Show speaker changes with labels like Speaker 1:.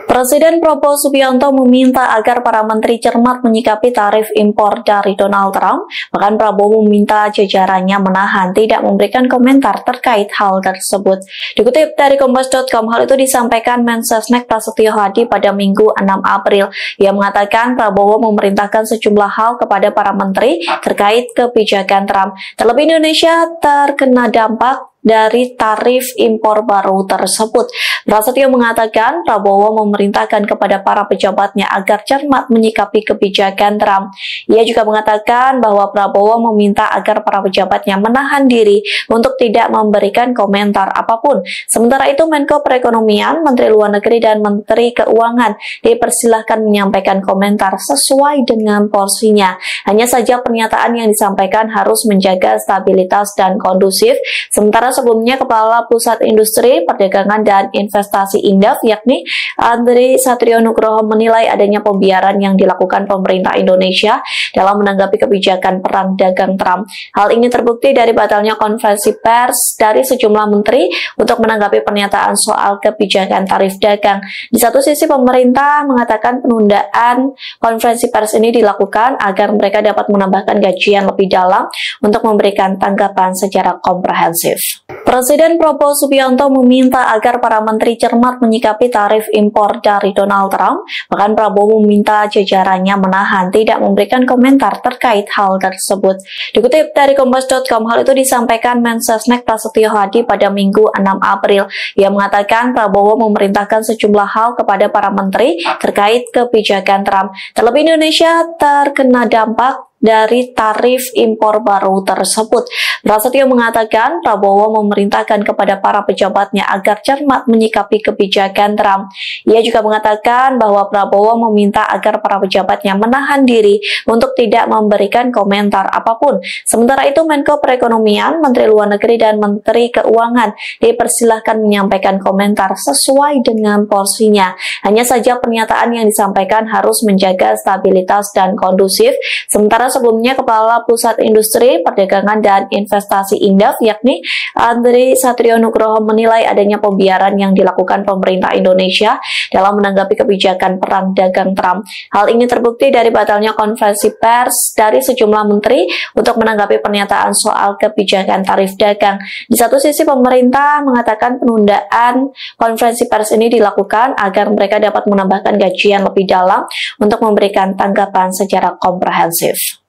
Speaker 1: Presiden Prabowo Subianto meminta agar para menteri cermat menyikapi tarif impor dari Donald Trump. Bahkan Prabowo meminta jajarannya menahan tidak memberikan komentar terkait hal tersebut. Dikutip dari Kompas.com, hal itu disampaikan Mensesnek Prasetyo Hadi pada Minggu 6 April. Ia mengatakan Prabowo memerintahkan sejumlah hal kepada para menteri terkait kebijakan Trump. Terlebih Indonesia terkena dampak dari tarif impor baru tersebut. Prasetyo mengatakan Prabowo memerintahkan kepada para pejabatnya agar cermat menyikapi kebijakan Trump. Ia juga mengatakan bahwa Prabowo meminta agar para pejabatnya menahan diri untuk tidak memberikan komentar apapun. Sementara itu Menko Perekonomian, Menteri Luar Negeri, dan Menteri Keuangan dipersilahkan menyampaikan komentar sesuai dengan porsinya. Hanya saja pernyataan yang disampaikan harus menjaga stabilitas dan kondusif. Sementara sebelumnya Kepala Pusat Industri, Perdagangan, dan Investasi Indef, yakni Andri Satrio Nugroho, menilai adanya pembiaran yang dilakukan pemerintah Indonesia dalam menanggapi kebijakan perang dagang Trump. Hal ini terbukti dari batalnya konferensi pers dari sejumlah menteri untuk menanggapi pernyataan soal kebijakan tarif dagang. Di satu sisi pemerintah mengatakan penundaan konferensi pers ini dilakukan agar mereka dapat menambahkan gajian lebih dalam untuk memberikan tanggapan secara komprehensif. Presiden Prabowo Subianto meminta agar para menteri cermat menyikapi tarif impor dari Donald Trump. Bahkan Prabowo meminta jajarannya menahan tidak memberikan komentar terkait hal tersebut. Dikutip dari Kompas.com, hal itu disampaikan Mensesnek Prasetyo Hadi pada Minggu 6 April. Ia mengatakan Prabowo memerintahkan sejumlah hal kepada para menteri terkait kebijakan Trump. Terlebih Indonesia terkena dampak dari tarif impor baru tersebut. Prasetyo mengatakan Prabowo memerintahkan kepada para pejabatnya agar cermat menyikapi kebijakan Trump. Ia juga mengatakan bahwa Prabowo meminta agar para pejabatnya menahan diri untuk tidak memberikan komentar apapun. Sementara itu Menko Perekonomian, Menteri Luar Negeri, dan Menteri Keuangan dipersilahkan menyampaikan komentar sesuai dengan porsinya. Hanya saja pernyataan yang disampaikan harus menjaga stabilitas dan kondusif. Sementara sebelumnya Kepala Pusat Industri, Perdagangan, dan Investasi Indef, yakni Andri Satrio Nugroho, menilai adanya pembiaran yang dilakukan pemerintah Indonesia dalam menanggapi kebijakan perang dagang Trump. Hal ini terbukti dari batalnya konferensi pers dari sejumlah menteri untuk menanggapi pernyataan soal kebijakan tarif dagang. Di satu sisi pemerintah mengatakan penundaan konferensi pers ini dilakukan agar mereka dapat menambahkan gajian lebih dalam untuk memberikan tanggapan secara komprehensif.